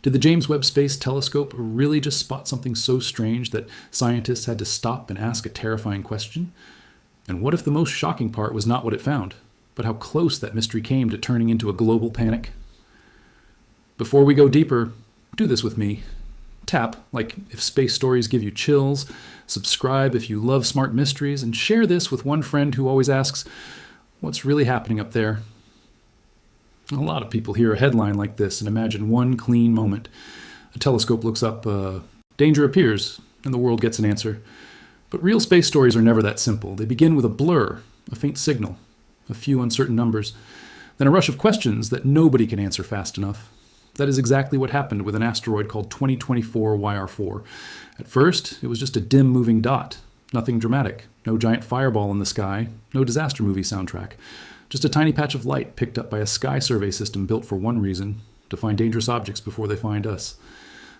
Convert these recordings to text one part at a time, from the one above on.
Did the James Webb Space Telescope really just spot something so strange that scientists had to stop and ask a terrifying question? And what if the most shocking part was not what it found, but how close that mystery came to turning into a global panic? Before we go deeper, do this with me. Tap, like if space stories give you chills, subscribe if you love smart mysteries, and share this with one friend who always asks, what's really happening up there? A lot of people hear a headline like this and imagine one clean moment. A telescope looks up, danger appears, and the world gets an answer. But real space stories are never that simple. They begin with a blur, a faint signal, a few uncertain numbers, then a rush of questions that nobody can answer fast enough. That is exactly what happened with an asteroid called 2024 YR4. At first, it was just a dim moving dot. Nothing dramatic. No giant fireball in the sky. No disaster movie soundtrack. Just a tiny patch of light picked up by a sky survey system built for one reason, to find dangerous objects before they find us.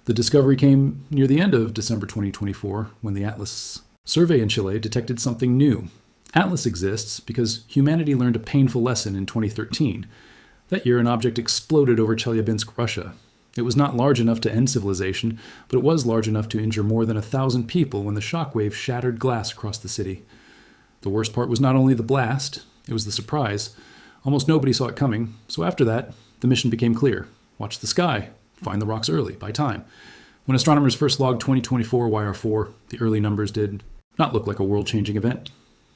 The discovery came near the end of December 2024, when the Atlas survey in Chile detected something new. Atlas exists because humanity learned a painful lesson in 2013. That year, an object exploded over Chelyabinsk, Russia. It was not large enough to end civilization, but it was large enough to injure more than 1,000 people when the shockwave shattered glass across the city. The worst part was not only the blast, it was the surprise. Almost nobody saw it coming, so after that, the mission became clear. Watch the sky. Find the rocks early, by time. When astronomers first logged 2024 YR4, the early numbers did not look like a world-changing event.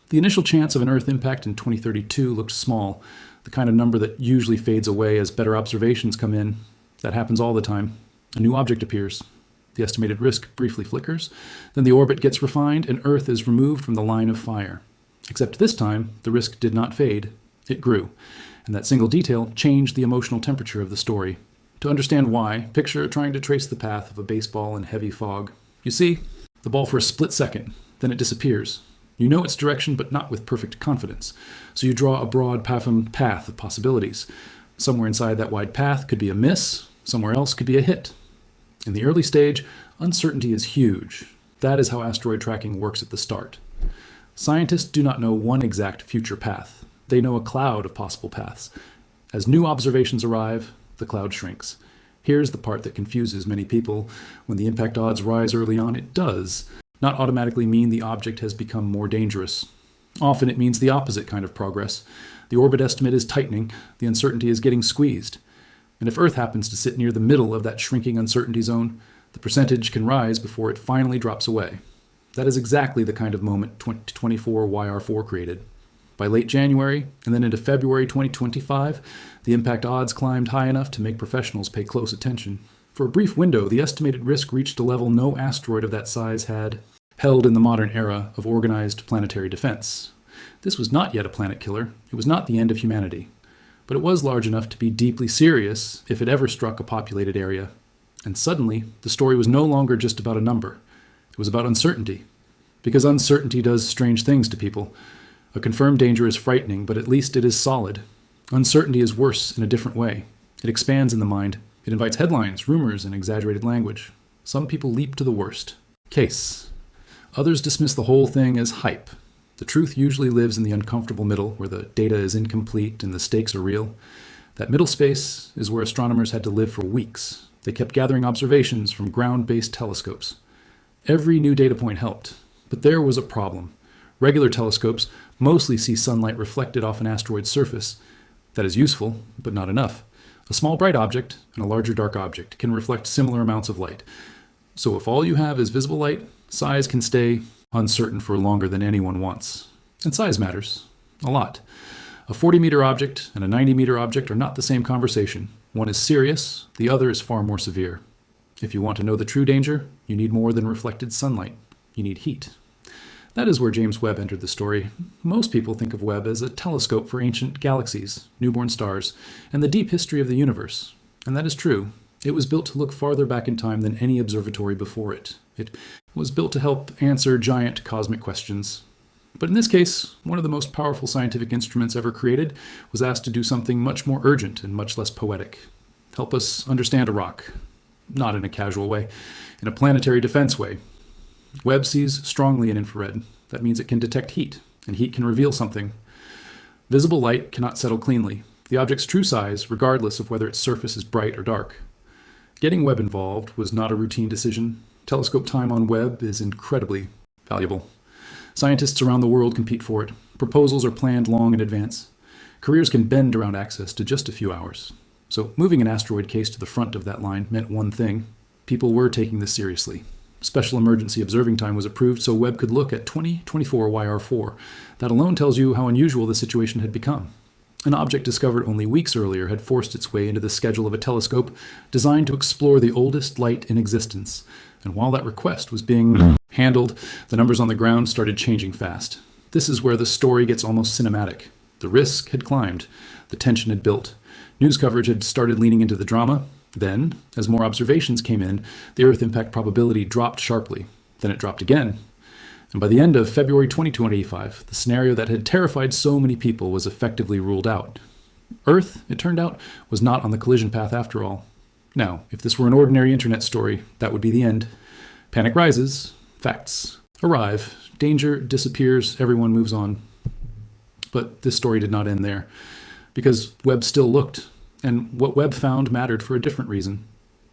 The initial chance of an Earth impact in 2032 looked small, the kind of number that usually fades away as better observations come in. That happens all the time. A new object appears. The estimated risk briefly flickers. Then the orbit gets refined and Earth is removed from the line of fire. Except this time, the risk did not fade. It grew. And that single detail changed the emotional temperature of the story. To understand why, picture trying to trace the path of a baseball in heavy fog. You see, the ball for a split second, then it disappears. You know its direction, but not with perfect confidence. So you draw a broad path of possibilities. Somewhere inside that wide path could be a miss, somewhere else could be a hit. In the early stage, uncertainty is huge. That is how asteroid tracking works at the start. Scientists do not know one exact future path. They know a cloud of possible paths. As new observations arrive, the cloud shrinks. Here's the part that confuses many people. When the impact odds rise early on, it does not automatically mean the object has become more dangerous. Often it means the opposite kind of progress. The orbit estimate is tightening, the uncertainty is getting squeezed. And if Earth happens to sit near the middle of that shrinking uncertainty zone, the percentage can rise before it finally drops away. That is exactly the kind of moment 2024 YR4 created. By late January, and then into February 2025, the impact odds climbed high enough to make professionals pay close attention. For a brief window, the estimated risk reached a level no asteroid of that size had held in the modern era of organized planetary defense. This was not yet a planet killer. It was not the end of humanity. But it was large enough to be deeply serious if it ever struck a populated area. And suddenly, the story was no longer just about a number. It was about uncertainty. Because uncertainty does strange things to people. A confirmed danger is frightening, but at least it is solid. Uncertainty is worse in a different way. It expands in the mind. It invites headlines, rumors, and exaggerated language. Some people leap to the worst. Case. Others dismiss the whole thing as hype. The truth usually lives in the uncomfortable middle, where the data is incomplete and the stakes are real. That middle space is where astronomers had to live for weeks. They kept gathering observations from ground-based telescopes. Every new data point helped, but there was a problem. Regular telescopes mostly see sunlight reflected off an asteroid's surface. That is useful, but not enough. A small bright object and a larger dark object can reflect similar amounts of light. So if all you have is visible light, size can stay uncertain for longer than anyone wants. And size matters. A lot. A 40-meter object and a 90-meter object are not the same conversation. One is serious, the other is far more severe. If you want to know the true danger, you need more than reflected sunlight. You need heat. That is where James Webb entered the story. Most people think of Webb as a telescope for ancient galaxies, newborn stars, and the deep history of the universe. And that is true. It was built to look farther back in time than any observatory before it. It was built to help answer giant cosmic questions. But in this case, one of the most powerful scientific instruments ever created was asked to do something much more urgent and much less poetic. Help us understand a rock. Not in a casual way, in a planetary defense way. Webb sees strongly in infrared. That means it can detect heat, and heat can reveal something. Visible light cannot settle cleanly. The object's true size, regardless of whether its surface is bright or dark. Getting Webb involved was not a routine decision. Telescope time on Webb is incredibly valuable. Scientists around the world compete for it. Proposals are planned long in advance. Careers can bend around access to just a few hours. So moving an asteroid case to the front of that line meant one thing. People were taking this seriously. Special emergency observing time was approved so Webb could look at 2024 YR4. That alone tells you how unusual the situation had become. An object discovered only weeks earlier had forced its way into the schedule of a telescope designed to explore the oldest light in existence. And while that request was being handled, the numbers on the ground started changing fast. This is where the story gets almost cinematic. The risk had climbed. The tension had built. News coverage had started leaning into the drama. Then, as more observations came in, the Earth impact probability dropped sharply. Then it dropped again. And by the end of February 2025, the scenario that had terrified so many people was effectively ruled out. Earth, it turned out, was not on the collision path after all. Now, if this were an ordinary internet story, that would be the end. Panic rises, facts arrive, danger disappears, everyone moves on. But this story did not end there, because Webb still looked, and what Webb found mattered for a different reason.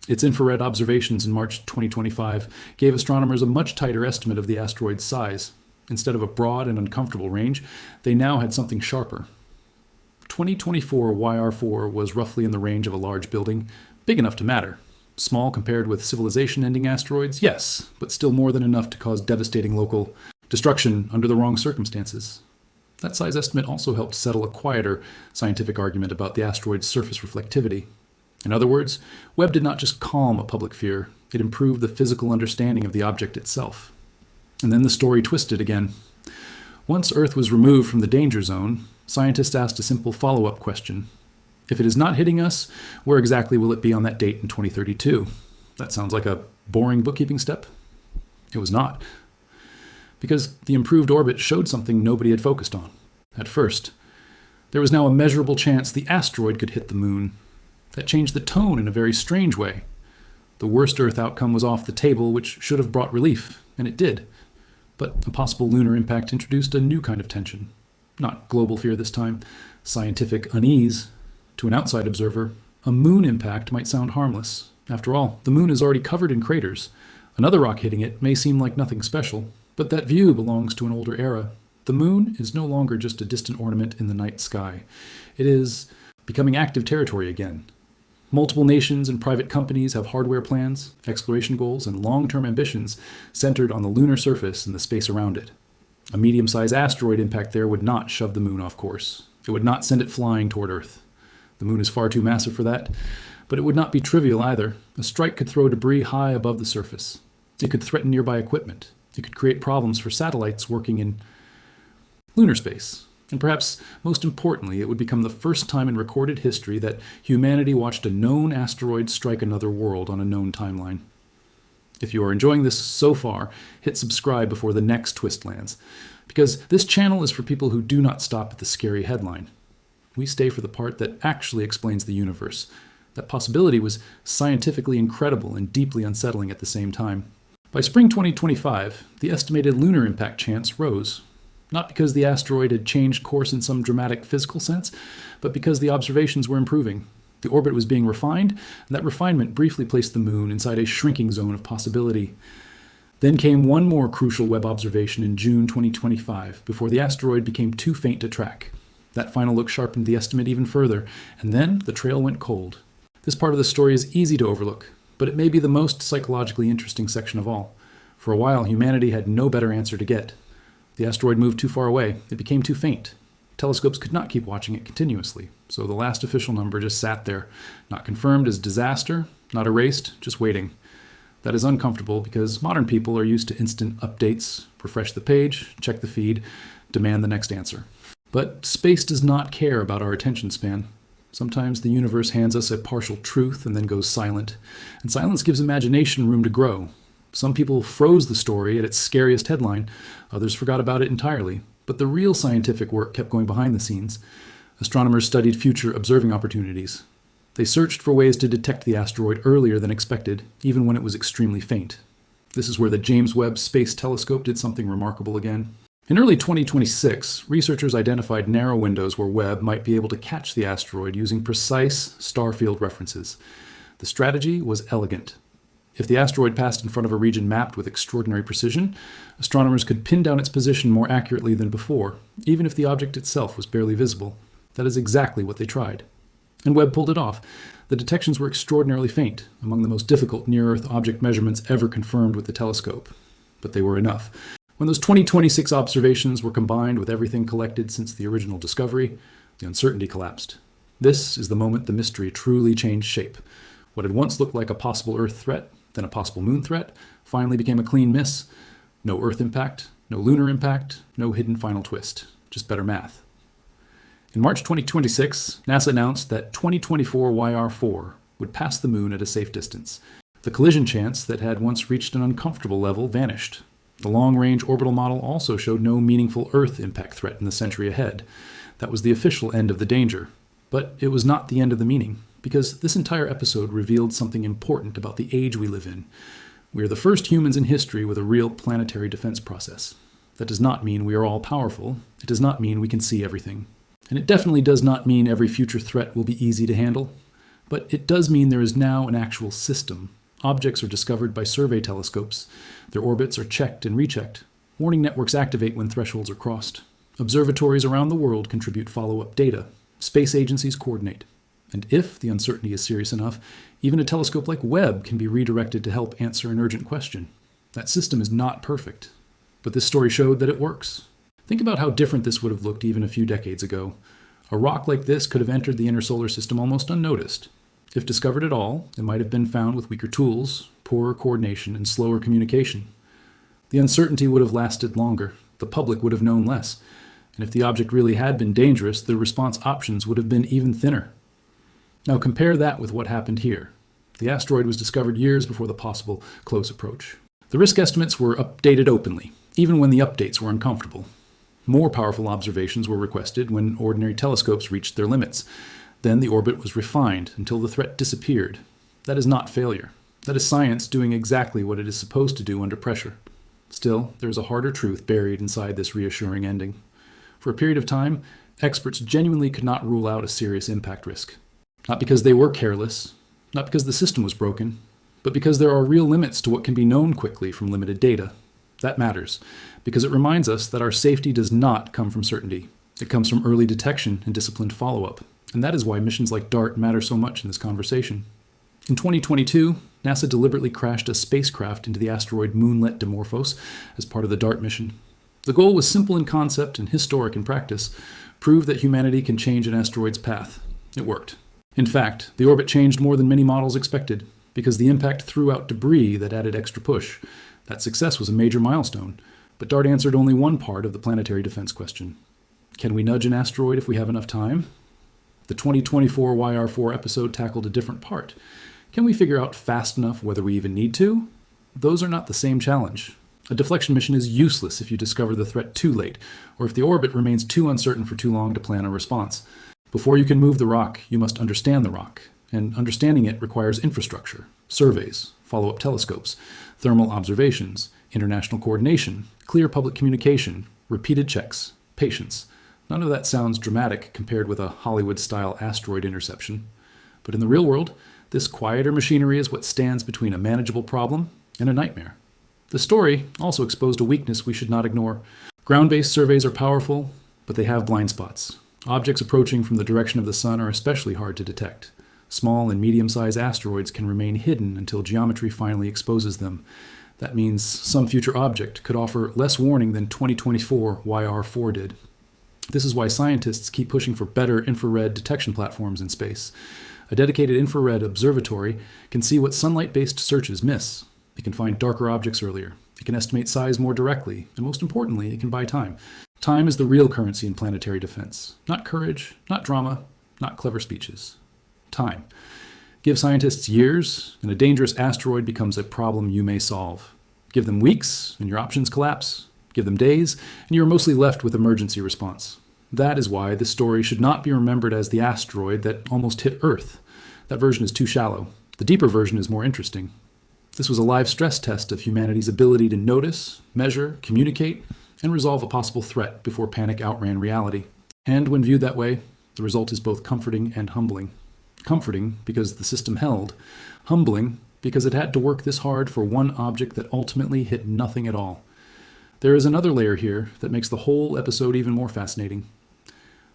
Its infrared observations in March 2025 gave astronomers a much tighter estimate of the asteroid's size. Instead of a broad and uncomfortable range, they now had something sharper. 2024 YR4 was roughly in the range of a large building, big enough to matter. Small compared with civilization-ending asteroids, yes, but still more than enough to cause devastating local destruction under the wrong circumstances. That size estimate also helped settle a quieter scientific argument about the asteroid's surface reflectivity. In other words, Webb did not just calm a public fear, it improved the physical understanding of the object itself. And then the story twisted again. Once Earth was removed from the danger zone, scientists asked a simple follow-up question. If it is not hitting us, where exactly will it be on that date in 2032? That sounds like a boring bookkeeping step. It was not. Because the improved orbit showed something nobody had focused on. At first, there was now a measurable chance the asteroid could hit the moon. That changed the tone in a very strange way. The worst Earth outcome was off the table, which should have brought relief, and it did. But a possible lunar impact introduced a new kind of tension. Not global fear this time, scientific unease. To an outside observer, a moon impact might sound harmless. After all, the moon is already covered in craters. Another rock hitting it may seem like nothing special, but that view belongs to an older era. The moon is no longer just a distant ornament in the night sky. It is becoming active territory again. Multiple nations and private companies have hardware plans, exploration goals, and long-term ambitions centered on the lunar surface and the space around it. A medium-sized asteroid impact there would not shove the moon off course. It would not send it flying toward Earth. The moon is far too massive for that, but it would not be trivial either. A strike could throw debris high above the surface. It could threaten nearby equipment. It could create problems for satellites working in lunar space. And perhaps most importantly, it would become the first time in recorded history that humanity watched a known asteroid strike another world on a known timeline. If you are enjoying this so far, hit subscribe before the next twist lands, because this channel is for people who do not stop at the scary headline. We stay for the part that actually explains the universe. That possibility was scientifically incredible and deeply unsettling at the same time. By spring 2025, the estimated lunar impact chance rose. Not because the asteroid had changed course in some dramatic physical sense, but because the observations were improving. The orbit was being refined, and that refinement briefly placed the moon inside a shrinking zone of possibility. Then came one more crucial Webb observation in June 2025, before the asteroid became too faint to track. That final look sharpened the estimate even further, and then the trail went cold. This part of the story is easy to overlook, but it may be the most psychologically interesting section of all. For a while, humanity had no better answer to get. The asteroid moved too far away. It became too faint. Telescopes could not keep watching it continuously, so the last official number just sat there, not confirmed as disaster, not erased, just waiting. That is uncomfortable because modern people are used to instant updates, refresh the page, check the feed, demand the next answer. But space does not care about our attention span. Sometimes the universe hands us a partial truth and then goes silent, and silence gives imagination room to grow. Some people froze the story at its scariest headline, others forgot about it entirely. But the real scientific work kept going behind the scenes. Astronomers studied future observing opportunities. They searched for ways to detect the asteroid earlier than expected, even when it was extremely faint. This is where the James Webb Space Telescope did something remarkable again. In early 2026, researchers identified narrow windows where Webb might be able to catch the asteroid using precise star field references. The strategy was elegant. If the asteroid passed in front of a region mapped with extraordinary precision, astronomers could pin down its position more accurately than before, even if the object itself was barely visible. That is exactly what they tried. And Webb pulled it off. The detections were extraordinarily faint, among the most difficult near-Earth object measurements ever confirmed with the telescope. But they were enough. When those 2026 observations were combined with everything collected since the original discovery, the uncertainty collapsed. This is the moment the mystery truly changed shape. What had once looked like a possible Earth threat, then a possible moon threat, finally became a clean miss. No Earth impact, no lunar impact, no hidden final twist. Just better math. In March 2026, NASA announced that 2024 YR4 would pass the moon at a safe distance. The collision chance that had once reached an uncomfortable level vanished. The long-range orbital model also showed no meaningful Earth impact threat in the century ahead. That was the official end of the danger. But it was not the end of the meaning, because this entire episode revealed something important about the age we live in. We are the first humans in history with a real planetary defense process. That does not mean we are all powerful. It does not mean we can see everything. And it definitely does not mean every future threat will be easy to handle. But it does mean there is now an actual system. Objects are discovered by survey telescopes. Their orbits are checked and rechecked. Warning networks activate when thresholds are crossed. Observatories around the world contribute follow-up data. Space agencies coordinate. And if the uncertainty is serious enough, even a telescope like Webb can be redirected to help answer an urgent question. That system is not perfect. But this story showed that it works. Think about how different this would have looked even a few decades ago. A rock like this could have entered the inner solar system almost unnoticed. If discovered at all, it might have been found with weaker tools, poorer coordination, and slower communication. The uncertainty would have lasted longer. The public would have known less. And if the object really had been dangerous, the response options would have been even thinner. Now compare that with what happened here. The asteroid was discovered years before the possible close approach. The risk estimates were updated openly, even when the updates were uncomfortable. More powerful observations were requested when ordinary telescopes reached their limits. Then the orbit was refined until the threat disappeared. That is not failure. That is science doing exactly what it is supposed to do under pressure. Still, there is a harder truth buried inside this reassuring ending. For a period of time, experts genuinely could not rule out a serious impact risk. Not because they were careless, not because the system was broken, but because there are real limits to what can be known quickly from limited data. That matters, because it reminds us that our safety does not come from certainty. It comes from early detection and disciplined follow-up. And that is why missions like DART matter so much in this conversation. In 2022, NASA deliberately crashed a spacecraft into the asteroid Moonlet Dimorphos as part of the DART mission. The goal was simple in concept and historic in practice: prove that humanity can change an asteroid's path. It worked. In fact, the orbit changed more than many models expected, because the impact threw out debris that added extra push. That success was a major milestone, but DART answered only one part of the planetary defense question. Can we nudge an asteroid if we have enough time? The 2024 YR4 episode tackled a different part. Can we figure out fast enough whether we even need to? Those are not the same challenge. A deflection mission is useless if you discover the threat too late, or if the orbit remains too uncertain for too long to plan a response. Before you can move the rock, you must understand the rock, and understanding it requires infrastructure, surveys, follow-up telescopes, thermal observations, international coordination, clear public communication, repeated checks, patience. None of that sounds dramatic compared with a Hollywood-style asteroid interception. But in the real world, this quieter machinery is what stands between a manageable problem and a nightmare. The story also exposed a weakness we should not ignore. Ground-based surveys are powerful, but they have blind spots. Objects approaching from the direction of the sun are especially hard to detect. Small and medium-sized asteroids can remain hidden until geometry finally exposes them. That means some future object could offer less warning than 2024 YR4 did. This is why scientists keep pushing for better infrared detection platforms in space. A dedicated infrared observatory can see what sunlight-based searches miss. It can find darker objects earlier. It can estimate size more directly. And most importantly, it can buy time. Time is the real currency in planetary defense. Not courage, not drama, not clever speeches. Time. Give scientists years, and a dangerous asteroid becomes a problem you may solve. Give them weeks, and your options collapse. Give them days, and you are mostly left with emergency response. That is why this story should not be remembered as the asteroid that almost hit Earth. That version is too shallow. The deeper version is more interesting. This was a live stress test of humanity's ability to notice, measure, communicate, and resolve a possible threat before panic outran reality. And when viewed that way, the result is both comforting and humbling. comforting because the system held, humbling because it had to work this hard for one object that ultimately hit nothing at all. There is another layer here that makes the whole episode even more fascinating.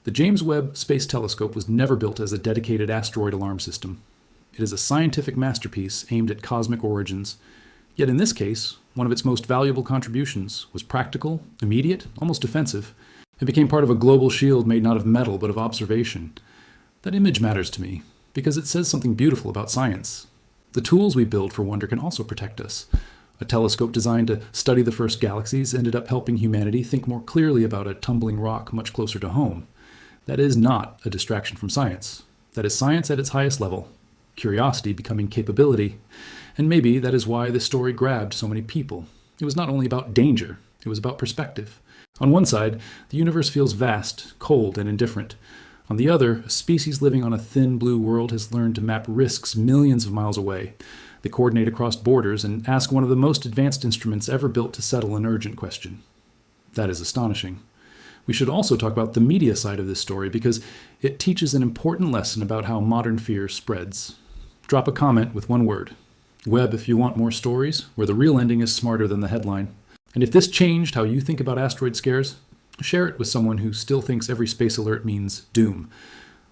The James Webb Space Telescope was never built as a dedicated asteroid alarm system. It is a scientific masterpiece aimed at cosmic origins. Yet in this case, one of its most valuable contributions was practical, immediate, almost defensive. It became part of a global shield made not of metal but of observation. That image matters to me because it says something beautiful about science. The tools we build for wonder can also protect us. A telescope designed to study the first galaxies ended up helping humanity think more clearly about a tumbling rock much closer to home. That is not a distraction from science. That is science at its highest level, curiosity becoming capability. And maybe that is why this story grabbed so many people. It was not only about danger, it was about perspective. On one side, the universe feels vast, cold, and indifferent. On the other, a species living on a thin blue world has learned to map risks millions of miles away. They coordinate across borders and ask one of the most advanced instruments ever built to settle an urgent question. That is astonishing. We should also talk about the media side of this story because it teaches an important lesson about how modern fear spreads. Drop a comment with one word. Webb if you want more stories where the real ending is smarter than the headline. And if this changed how you think about asteroid scares, share it with someone who still thinks every space alert means doom.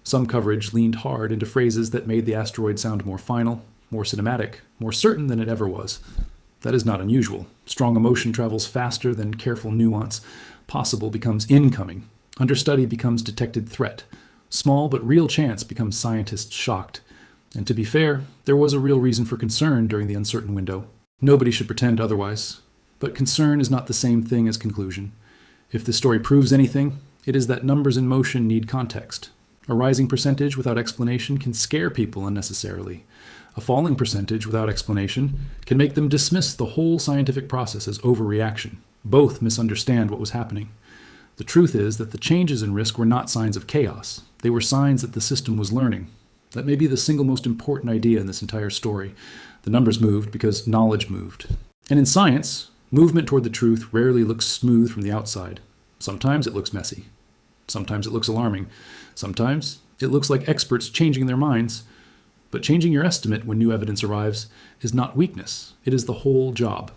Some coverage leaned hard into phrases that made the asteroid sound more final, more cinematic, more certain than it ever was. That is not unusual. Strong emotion travels faster than careful nuance. Possible becomes incoming. Understudy becomes detected threat. Small but real chance becomes scientists shocked. And to be fair, there was a real reason for concern during the uncertain window. Nobody should pretend otherwise. But concern is not the same thing as conclusion. If the story proves anything, it is that numbers in motion need context. A rising percentage without explanation can scare people unnecessarily. A falling percentage without explanation can make them dismiss the whole scientific process as overreaction. Both misunderstand what was happening. The truth is that the changes in risk were not signs of chaos. They were signs that the system was learning. That may be the single most important idea in this entire story. The numbers moved because knowledge moved. And in science, movement toward the truth rarely looks smooth from the outside. Sometimes it looks messy. Sometimes it looks alarming. Sometimes it looks like experts changing their minds. But changing your estimate when new evidence arrives is not weakness. It is the whole job.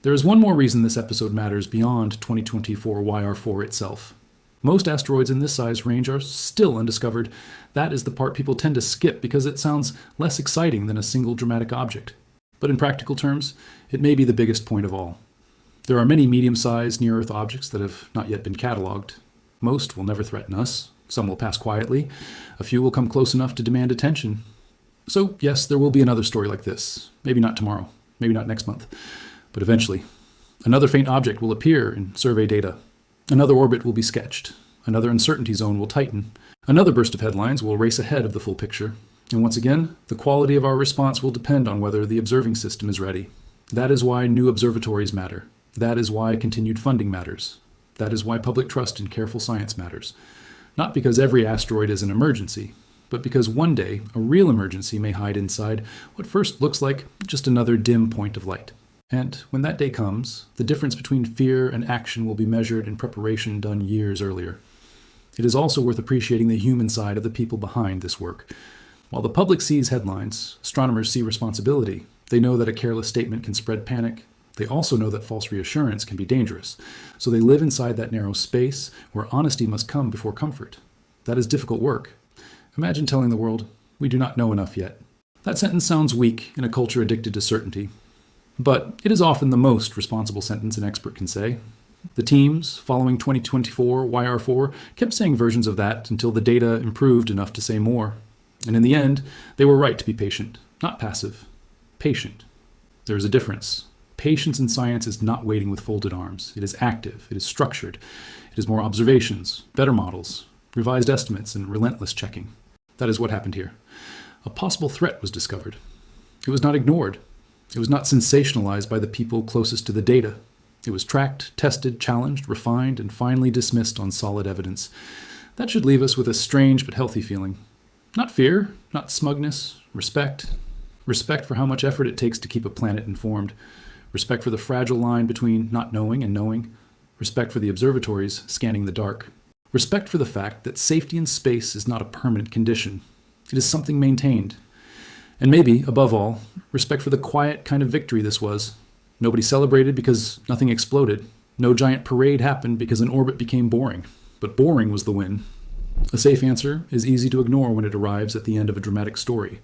There is one more reason this episode matters beyond 2024 YR4 itself. Most asteroids in this size range are still undiscovered. That is the part people tend to skip because it sounds less exciting than a single dramatic object. But in practical terms, it may be the biggest point of all. There are many medium-sized near-Earth objects that have not yet been cataloged. Most will never threaten us. Some will pass quietly. A few will come close enough to demand attention. So, yes, there will be another story like this. Maybe not tomorrow. Maybe not next month. But eventually. Another faint object will appear in survey data. Another orbit will be sketched. Another uncertainty zone will tighten. Another burst of headlines will race ahead of the full picture. And once again, the quality of our response will depend on whether the observing system is ready. That is why new observatories matter. That is why continued funding matters. That is why public trust in careful science matters. Not because every asteroid is an emergency, but because one day a real emergency may hide inside what first looks like just another dim point of light. And when that day comes, the difference between fear and action will be measured in preparation done years earlier. It is also worth appreciating the human side of the people behind this work. While the public sees headlines, astronomers see responsibility. They know that a careless statement can spread panic. They also know that false reassurance can be dangerous. So they live inside that narrow space where honesty must come before comfort. That is difficult work. Imagine telling the world, "We do not know enough yet." That sentence sounds weak in a culture addicted to certainty. But it is often the most responsible sentence an expert can say. The teams, following 2024 YR4, kept saying versions of that until the data improved enough to say more. And in the end, they were right to be patient, not passive. Patient. There is a difference. Patience in science is not waiting with folded arms. It is active. It is structured. It is more observations, better models, revised estimates, and relentless checking. That is what happened here. A possible threat was discovered. It was not ignored. It was not sensationalized by the people closest to the data. It was tracked, tested, challenged, refined, and finally dismissed on solid evidence. That should leave us with a strange but healthy feeling. Not fear, not smugness, respect. Respect for how much effort it takes to keep a planet informed. Respect for the fragile line between not knowing and knowing. Respect for the observatories scanning the dark. Respect for the fact that safety in space is not a permanent condition. It is something maintained. And maybe, above all, respect for the quiet kind of victory this was. Nobody celebrated because nothing exploded. No giant parade happened because an orbit became boring. But boring was the win. A safe answer is easy to ignore when it arrives at the end of a dramatic story.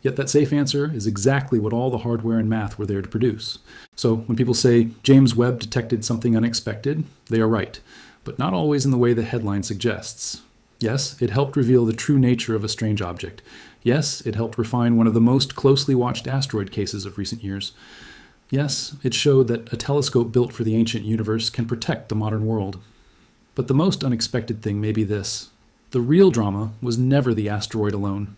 Yet that safe answer is exactly what all the hardware and math were there to produce. So when people say James Webb detected something unexpected, they are right, but not always in the way the headline suggests. Yes, it helped reveal the true nature of a strange object. Yes, it helped refine one of the most closely watched asteroid cases of recent years. Yes, it showed that a telescope built for the ancient universe can protect the modern world. But the most unexpected thing may be this. The real drama was never the asteroid alone.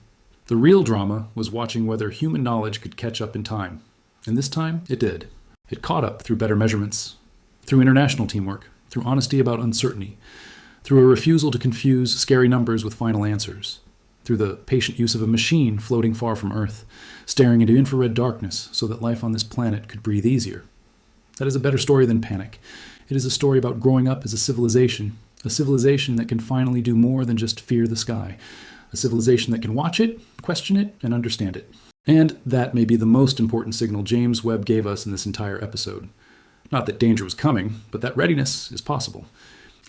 The real drama was watching whether human knowledge could catch up in time. And this time, it did. It caught up through better measurements, through international teamwork, through honesty about uncertainty, through a refusal to confuse scary numbers with final answers, through the patient use of a machine floating far from Earth, staring into infrared darkness so that life on this planet could breathe easier. That is a better story than panic. It is a story about growing up as a civilization that can finally do more than just fear the sky, a civilization that can watch it, question it, and understand it. And that may be the most important signal James Webb gave us in this entire episode. Not that danger was coming, but that readiness is possible.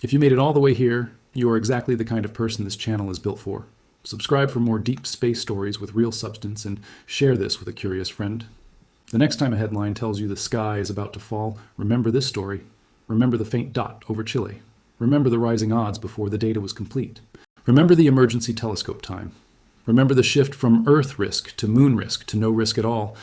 If you made it all the way here, you are exactly the kind of person this channel is built for. Subscribe for more deep space stories with real substance, and share this with a curious friend. The next time a headline tells you the sky is about to fall, remember this story. Remember the faint dot over Chile. Remember the rising odds before the data was complete. Remember the emergency telescope time. Remember the shift from Earth risk to moon risk to no risk at all.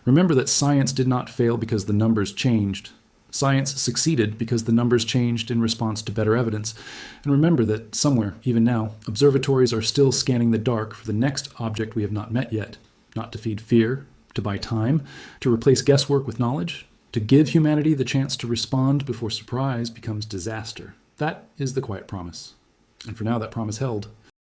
Remember that science did not fail because the numbers changed. Science succeeded because the numbers changed in response to better evidence. And remember that somewhere, even now, observatories are still scanning the dark for the next object we have not met yet. Not to feed fear, to buy time, to replace guesswork with knowledge, to give humanity the chance to respond before surprise becomes disaster. That is the quiet promise. And for now, that promise held.